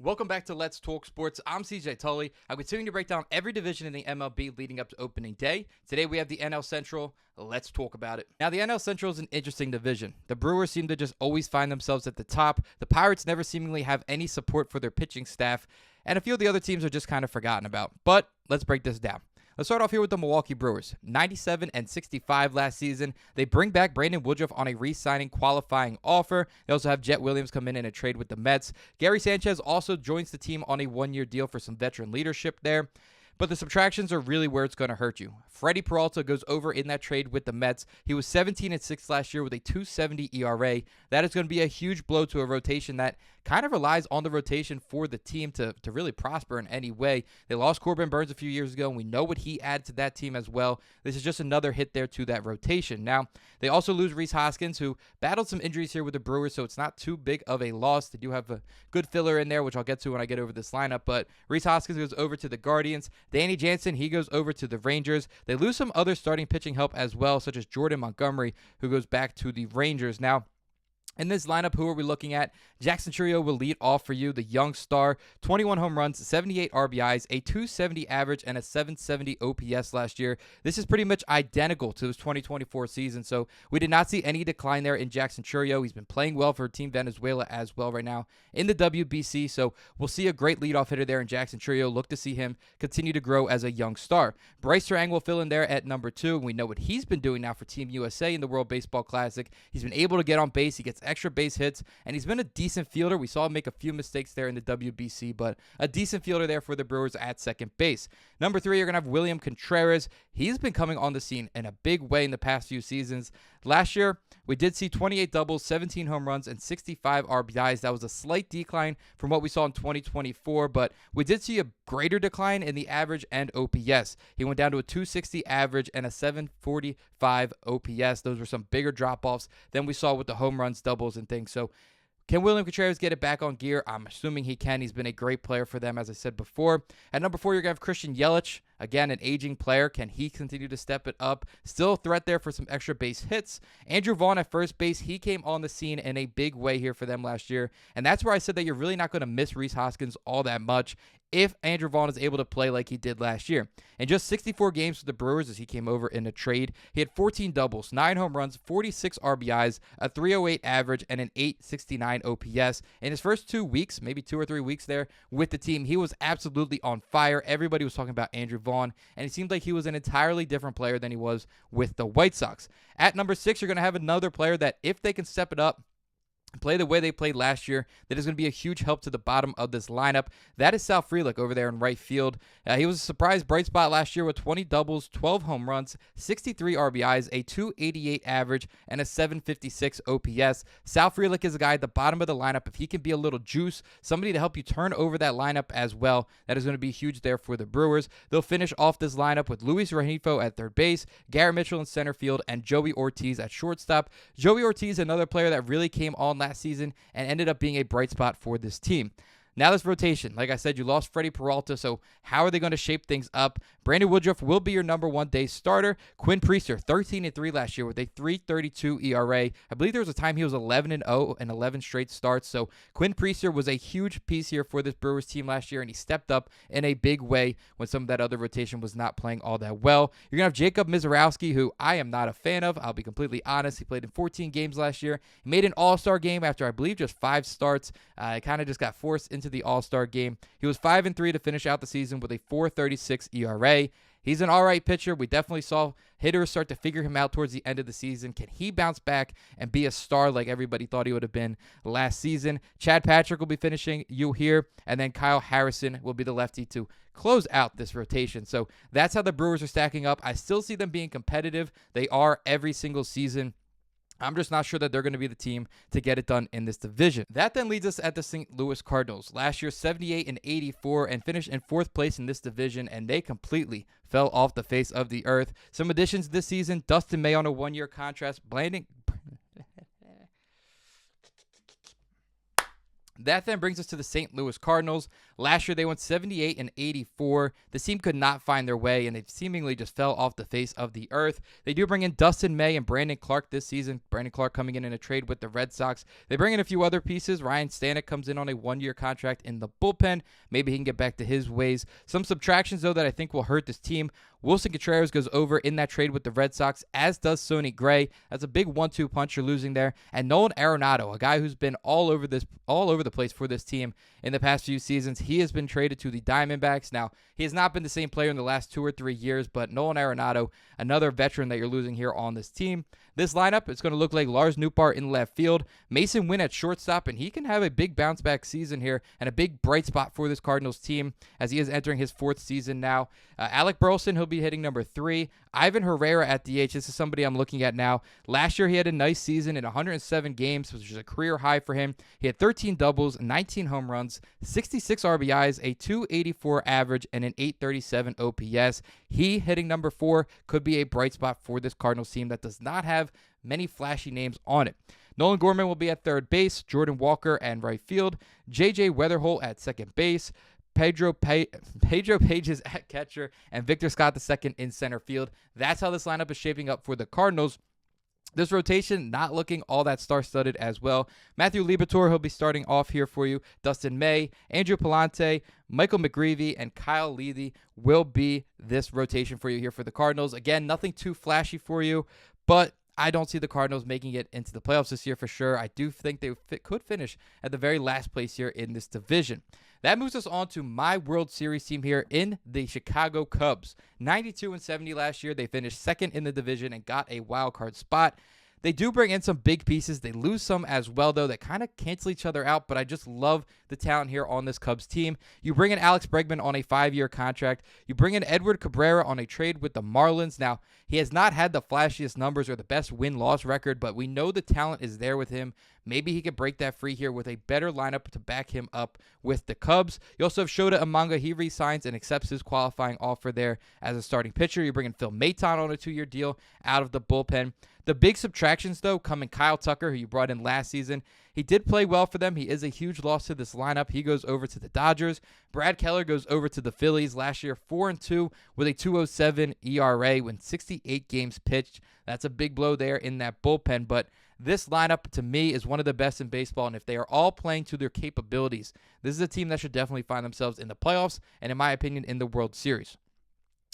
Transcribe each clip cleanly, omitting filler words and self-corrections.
Welcome back to Let's Talk Sports. I'm CJ Tully. I'm continuing to break down every division in the MLB leading up to opening day. Today we have the NL Central. Let's talk about it. Now, the NL Central is an interesting division. The Brewers seem to just always find themselves at the top. The Pirates never seemingly have any support for their pitching staff, and a few of the other teams are just kind of forgotten about. But let's break this down. Let's start off here with the Milwaukee Brewers. 97-65 last season. They bring back Brandon Woodruff on a re-signing qualifying offer. They also have Jet Williams come in a trade with the Mets. Gary Sanchez also joins the team on a one-year deal for some veteran leadership there. But the subtractions are really where it's going to hurt you. Freddie Peralta goes over in that trade with the Mets. He was 17-6 last year with a 2.70 ERA. That is going to be a huge blow to a rotation that kind of relies on the rotation for the team to really prosper in any way. They lost Corbin Burns a few years ago, and we know what he added to that team as well. This is just another hit there to that rotation. Now, they also lose Rhys Hoskins, who battled some injuries here with the Brewers, so it's not too big of a loss. They do have a good filler in there, which I'll get to when I get over this lineup, but Rhys Hoskins goes over to the Guardians. Danny Jansen, he goes over to the Rangers. They lose some other starting pitching help as well, such as Jordan Montgomery, who goes back to the Rangers. Now, in this lineup, who are we looking at? Jackson Chourio will lead off for you, the young star. 21 home runs, 78 RBIs, a 270 average, and a 770 OPS last year. This is pretty much identical to his 2024 season, so we did not see any decline there in Jackson Chourio. He's been playing well for Team Venezuela as well right now in the WBC, so we'll see a great leadoff hitter there in Jackson Chourio. Look to see him continue to grow as a young star. Bryce Terang will fill in there at number 2, and we know what he's been doing now for Team USA in the World Baseball Classic. He's been able to get on base. He gets extra base hits, and he's been a decent fielder. We saw him make a few mistakes there in the WBC, but a decent fielder there for the Brewers at second base. Number 3, you're going to have William Contreras. He's been coming on the scene in a big way in the past few seasons. Last year, we did see 28 doubles, 17 home runs, and 65 RBIs. That was a slight decline from what we saw in 2024, but we did see a greater decline in the average and OPS. He went down to a 260 average and a 745 OPS. Those were some bigger drop-offs than we saw with the home runs, doubles, and things. So can William Contreras get it back on gear? I'm assuming he can. He's been a great player for them, as I said before. At number 4, you're going to have Christian Yelich. Again, an aging player. Can he continue to step it up? Still a threat there for some extra base hits. Andrew Vaughn at first base. He came on the scene in a big way here for them last year. And that's where I said that you're really not going to miss Rhys Hoskins all that much if Andrew Vaughn is able to play like he did last year. In just 64 games for the Brewers as he came over in a trade, he had 14 doubles, 9 home runs, 46 RBIs, a 308 average, and an 869 OPS. In his first 2 weeks, maybe 2 or 3 weeks there with the team, he was absolutely on fire. Everybody was talking about Andrew Vaughn, and it seemed like he was an entirely different player than he was with the White Sox. At number 6, you're going to have another player that, if they can step it up, play the way they played last year, that is going to be a huge help to the bottom of this lineup. That is Sal Frelick over there in right field. He was a surprise bright spot last year with 20 doubles, 12 home runs, 63 RBIs, a 288 average, and a 756 OPS. Sal Frelick is a guy at the bottom of the lineup. If he can be a little juice, somebody to help you turn over that lineup as well, that is going to be huge there for the Brewers. They'll finish off this lineup with Luis Rengifo at third base, Garrett Mitchell in center field, and Joey Ortiz at shortstop. Joey Ortiz, another player that really came on last season and ended up being a bright spot for this team. Now this rotation, like I said, you lost Freddie Peralta, so how are they going to shape things up? Brandon Woodruff will be your number 1 day starter. Quinn Priester, 13-3 last year with a 3.32 ERA. I believe there was a time he was 11-0 and 11 straight starts, so Quinn Priester was a huge piece here for this Brewers team last year, and he stepped up in a big way when some of that other rotation was not playing all that well. You're going to have Jacob Mizorowski, who I am not a fan of. I'll be completely honest. He played in 14 games last year. He made an all-star game after, I believe, just 5 starts. He kind of just got forced into the all-star game. He was 5-3 to finish out the season with a 4.36 ERA. He's an all right pitcher. We definitely saw hitters start to figure him out towards the end of the season. Can he bounce back and be a star like everybody thought he would have been last season? Chad Patrick will be finishing you here, and then Kyle Harrison will be the lefty to close out this rotation. So that's how the Brewers are stacking up. I still see them being competitive. They are every single season. I'm just not sure that they're going to be the team to get it done in this division. That then leads us at the St. Louis Cardinals. Last year, 78-84 and finished in 4th place in this division, and they completely fell off the face of the earth. Some additions this season: Dustin May on a 1-year contract, That then brings us to the St. Louis Cardinals. Last year, they went 78-84. The team could not find their way, and they seemingly just fell off the face of the earth. They do bring in Dustin May and Brandon Clark this season. Brandon Clark coming in a trade with the Red Sox. They bring in a few other pieces. Ryan Stanek comes in on a one-year contract in the bullpen. Maybe he can get back to his ways. Some subtractions, though, that I think will hurt this team. Wilson Contreras goes over in that trade with the Red Sox, as does Sonny Gray. That's a big 1-2 punch you're losing there. And Nolan Arenado, a guy who's been all over the place for this team in the past few seasons. He has been traded to the Diamondbacks. Now, he has not been the same player in the last 2 or 3 years, but Nolan Arenado, another veteran that you're losing here on this team. This lineup, it's going to look like Lars Nootbaar in left field, Mason Wynn at shortstop, and he can have a big bounce-back season here and a big bright spot for this Cardinals team as he is entering his 4th season now. Alec Burleson, he'll be hitting number 3. Ivan Herrera at DH. This is somebody I'm looking at now. Last year, he had a nice season in 107 games, which is a career high for him. He had 13 doubles, 19 home runs, 66 RBIs, a 284 average, and an 837 OPS. He, hitting number 4, could be a bright spot for this Cardinals team that does not have many flashy names on it. Nolan Gorman will be at third base, Jordan Walker at right field, J.J. Weatherholt at second base, Pedro Pages at catcher, and Victor Scott II in center field. That's how this lineup is shaping up for the Cardinals. This rotation not looking all that star-studded as well. Matthew Liberatore, he'll be starting off here for you. Dustin May, Andrew Palante, Michael McGreevy, and Kyle Levy will be this rotation for you here for the Cardinals. Again, nothing too flashy for you, but I don't see the Cardinals making it into the playoffs this year for sure. I do think they could finish at the very last place here in this division. That moves us on to my World Series team here in the Chicago Cubs. 92-70 last year. They finished second in the division and got a wild card spot. They do bring in some big pieces. They lose some as well, though, that kind of cancel each other out, but I just love the talent here on this Cubs team. You bring in Alex Bregman on a 5-year contract. You bring in Edward Cabrera on a trade with the Marlins. Now, he has not had the flashiest numbers or the best win-loss record, but we know the talent is there with him. Maybe he could break that free here with a better lineup to back him up with the Cubs. You also have Shota Umanga. He re-signs and accepts his qualifying offer there as a starting pitcher. You're bringing Phil Maton on a 2-year deal out of the bullpen. The big subtractions, though, come in Kyle Tucker, who you brought in last season. He did play well for them. He is a huge loss to this lineup. He goes over to the Dodgers. Brad Keller goes over to the Phillies. Last year, 4-2 with a 2.07 ERA when 68 games pitched. That's a big blow there in that bullpen, but this lineup, to me, is one of the best in baseball, and if they are all playing to their capabilities, this is a team that should definitely find themselves in the playoffs and, in my opinion, in the World Series.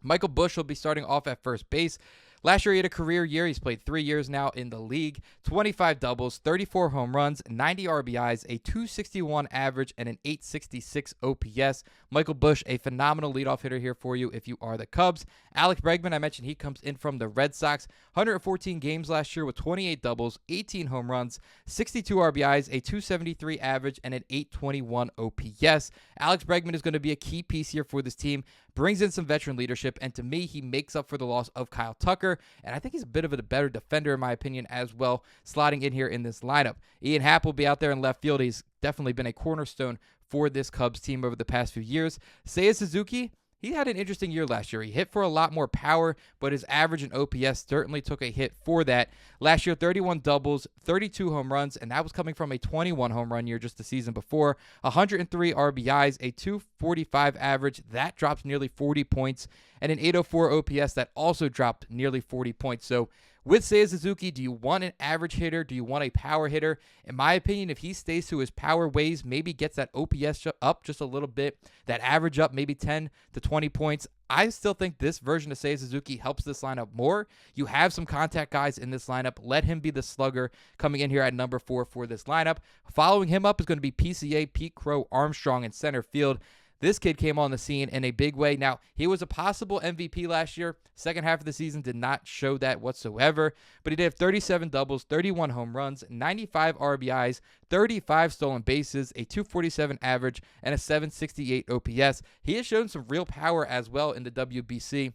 Michael Busch will be starting off at first base. Last year, he had a career year. He's played 3 years now in the league. 25 doubles, 34 home runs, 90 RBIs, a 261 average, and an 866 OPS. Michael Busch, a phenomenal leadoff hitter here for you if you are the Cubs. Alex Bregman, I mentioned he comes in from the Red Sox. 114 games last year with 28 doubles, 18 home runs, 62 RBIs, a 273 average, and an 821 OPS. Alex Bregman is going to be a key piece here for this team. Brings in some veteran leadership, and to me, he makes up for the loss of Kyle Tucker, and I think he's a bit of a better defender, in my opinion, as well, slotting in here in this lineup. Ian Happ will be out there in left field. He's definitely been a cornerstone for this Cubs team over the past few years. Seiya Suzuki, he had an interesting year last year. He hit for a lot more power, but his average and OPS certainly took a hit for that. Last year, 31 doubles, 32 home runs, and that was coming from a 21 home run year just the season before. 103 RBIs, a 245 average. That drops nearly 40 points, and an 804 OPS that also dropped nearly 40 points. So with Seiya Suzuki, do you want an average hitter? Do you want a power hitter? In my opinion, if he stays to his power ways, maybe gets that OPS up just a little bit, that average up maybe 10 to 20 points, I still think this version of Seiya Suzuki helps this lineup more. You have some contact guys in this lineup. Let him be the slugger coming in here at number 4 for this lineup. Following him up is going to be PCA Pete Crow Armstrong in center field. This kid came on the scene in a big way. Now, he was a possible MVP last year. Second half of the season did not show that whatsoever, but he did have 37 doubles, 31 home runs, 95 RBIs, 35 stolen bases, a 247 average, and a 768 OPS. He has shown some real power as well in the WBC.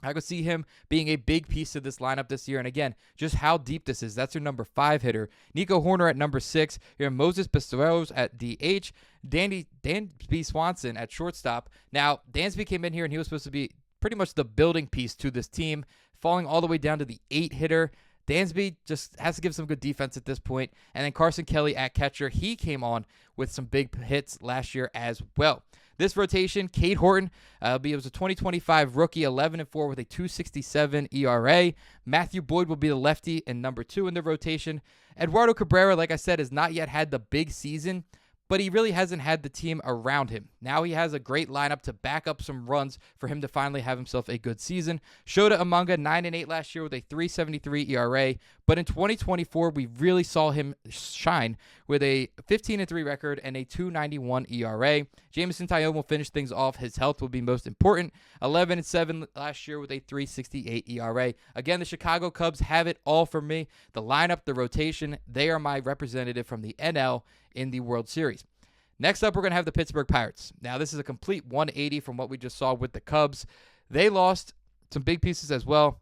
I could see him being a big piece of this lineup this year. And again, just how deep this is. That's your number 5 hitter. Nico Horner at number 6. You have Moses Pastores at DH. Dansby Swanson at shortstop. Now, Dansby came in here and he was supposed to be pretty much the building piece to this team, falling all the way down to the 8 hitter. Dansby just has to give some good defense at this point. And then Carson Kelly at catcher, he came on with some big hits last year as well. This rotation, Cade Horton, he was a 2025 rookie, 11-4 with a 2.67 ERA. Matthew Boyd will be the lefty and number 2 in the rotation. Eduardo Cabrera, like I said, has not yet had the big season, but he really hasn't had the team around him. Now he has a great lineup to back up some runs for him to finally have himself a good season. Shota Umanga, 9-8 last year with a 3.73 ERA, but in 2024, we really saw him shine with a 15-3 record and a 2.91 ERA. Jameson Taillon will finish things off. His health will be most important. 11-7 last year with a 3.68 ERA. Again, the Chicago Cubs have it all for me. The lineup, the rotation, they are my representative from the NL in the World Series. Next up, we're going to have the Pittsburgh Pirates. Now, this is a complete 180 from what we just saw with the Cubs. They lost some big pieces as well.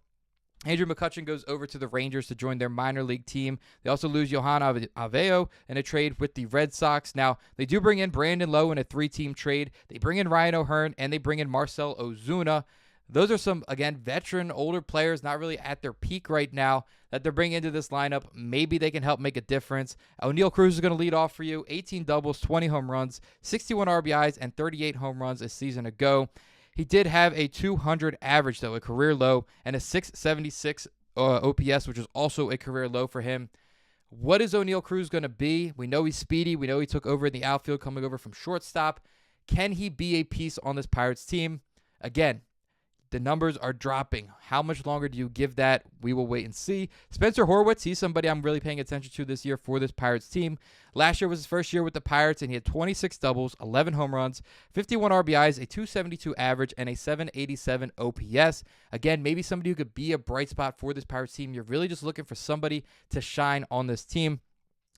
Andrew McCutchen goes over to the Rangers to join their minor league team. They also lose Johan Aveo in a trade with the Red Sox. Now, they do bring in Brandon Lowe in a 3-team trade. They bring in Ryan O'Hearn, and they bring in Marcell Ozuna. Those are some, again, veteran, older players, not really at their peak right now, that they're bringing into this lineup. Maybe they can help make a difference. O'Neal Cruz is going to lead off for you. 18 doubles, 20 home runs, 61 RBIs, and 38 home runs a season ago. He did have a 200 average, though, a career low, and a 676 OPS, which is also a career low for him. What is O'Neal Cruz going to be? We know he's speedy. We know he took over in the outfield coming over from shortstop. Can he be a piece on this Pirates team? Again, the numbers are dropping. How much longer do you give that? We will wait and see. Spencer Horwitz, he's somebody I'm really paying attention to this year for this Pirates team. Last year was his first year with the Pirates, and he had 26 doubles, 11 home runs, 51 RBIs, a 272 average, and a 787 OPS. Again, maybe somebody who could be a bright spot for this Pirates team. You're really just looking for somebody to shine on this team.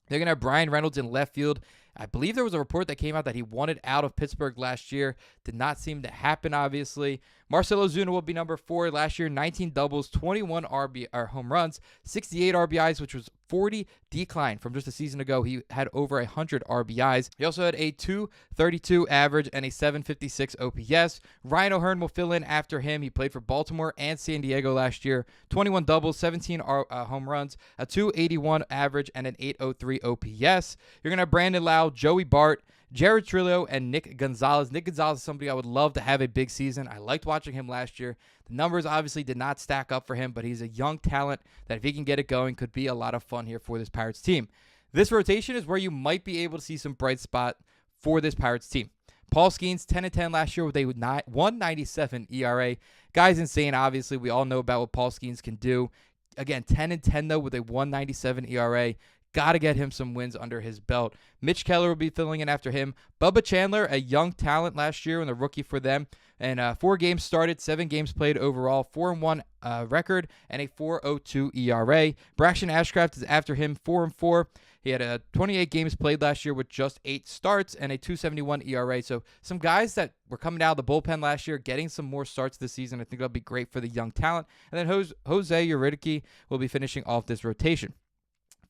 They're going to have Brian Reynolds in left field. I believe there was a report that came out that he wanted out of Pittsburgh last year. Did not seem to happen, obviously. Marcell Ozuna will be number 4. Last year, 19 doubles, 21 home runs, 68 RBIs, which was 40 decline from just a season ago. He had over 100 RBIs. He also had a 232 average and a 756 OPS. Ryan O'Hearn will fill in after him. He played for Baltimore and San Diego last year. 21 doubles, 17 home runs, a 281 average, and an 803 OPS. You're going to have Brandon Lau, Joey Bart, Jared Trillo, and Nick Gonzalez. Nick Gonzalez is somebody I would love to have a big season. I liked watching him last year. The numbers obviously did not stack up for him, but he's a young talent that if he can get it going, could be a lot of fun here for this Pirates team. This rotation is where you might be able to see some bright spot for this Pirates team. Paul Skeens, 10-10 last year with a 1.97 ERA. Guy's insane, obviously. We all know about what Paul Skeens can do. Again, 10-10, though, with a 1.97 ERA. Got to get him some wins under his belt. Mitch Keller will be filling in after him. Bubba Chandler, a young talent last year and a rookie for them. And 4 games started, 7 games played overall, 4-1 record, and a 4.02 ERA. Braxton Ashcraft is after him, 4-4. He had 28 games played last year with just 8 starts and a 2.71 ERA. So some guys that were coming out of the bullpen last year, getting some more starts this season. I think that'll be great for the young talent. And then Jose Urquidy will be finishing off this rotation.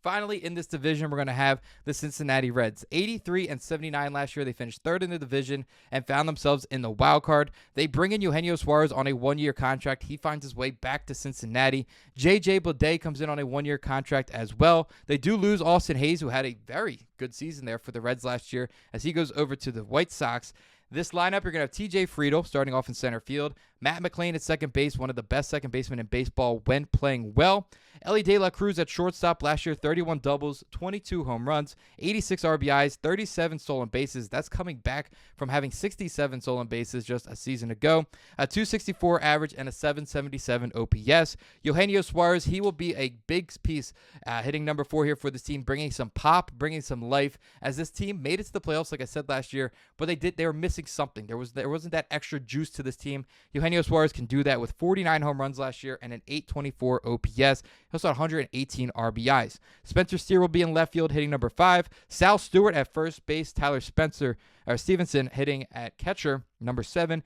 Finally, in this division, we're going to have the Cincinnati Reds. 83-79 last year. They finished 3rd in the division and found themselves in the wild card. They bring in Eugenio Suarez on a 1-year contract. He finds his way back to Cincinnati. J.J. Bleday comes in on a 1-year contract as well. They do lose Austin Hayes, who had a very good season there for the Reds last year, as he goes over to the White Sox. This lineup, you're going to have T.J. Friedl starting off in center field. Matt McLain at second base, one of the best second basemen in baseball when playing well. Ellie De La Cruz at shortstop last year, 31 doubles, 22 home runs, 86 RBIs, 37 stolen bases. That's coming back from having 67 stolen bases just a season ago. A 264 average and a 777 OPS. Eugenio Suarez, he will be a big piece hitting number 4 here for this team, bringing some pop, bringing some life, as this team made it to the playoffs, like I said last year, but they were missing something. There wasn't that extra juice to this team. Eugenio Suarez can do that with 49 home runs last year and an 824 OPS. He also had 118 RBIs. Spencer Steer will be in left field hitting number 5. Sal Stewart at first base. Tyler Stevenson hitting at catcher, number 7.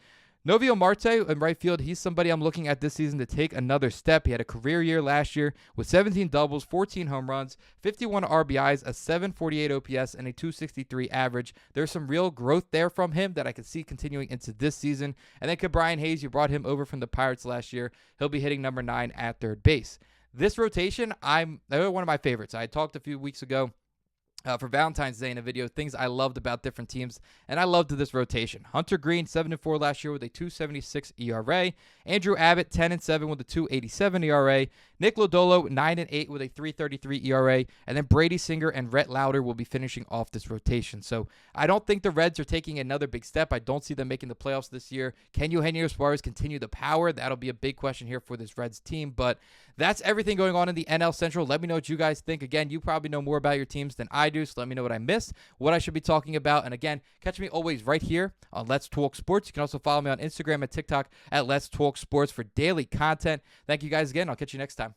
Novio Marte in right field, he's somebody I'm looking at this season to take another step. He had a career year last year with 17 doubles, 14 home runs, 51 RBIs, a 748 OPS, and a 263 average. There's some real growth there from him that I could see continuing into this season. And then Brian Hayes, you brought him over from the Pirates last year. He'll be hitting number 9 at third base. This rotation, they're one of my favorites. I talked a few weeks ago for Valentine's Day in a video, things I loved about different teams, and I loved this rotation. Hunter Green, 7-4 last year with a 2.76 ERA. Andrew Abbott, 10-7 with a 2.87 ERA. Nick Lodolo, 9-8 with a 3.33 ERA. And then Brady Singer and Rhett Lauder will be finishing off this rotation. So I don't think the Reds are taking another big step. I don't see them making the playoffs this year. Can Eugenio Suarez continue the power? That'll be a big question here for this Reds team. But that's everything going on in the NL Central. Let me know what you guys think. Again, you probably know more about your teams than I do, so let me know what I missed, what I should be talking about. And again, catch me always right here on Let's Talk Sports. You can also follow me on Instagram and TikTok at Let's Talk Sports for daily content. Thank you guys again. I'll catch you next time.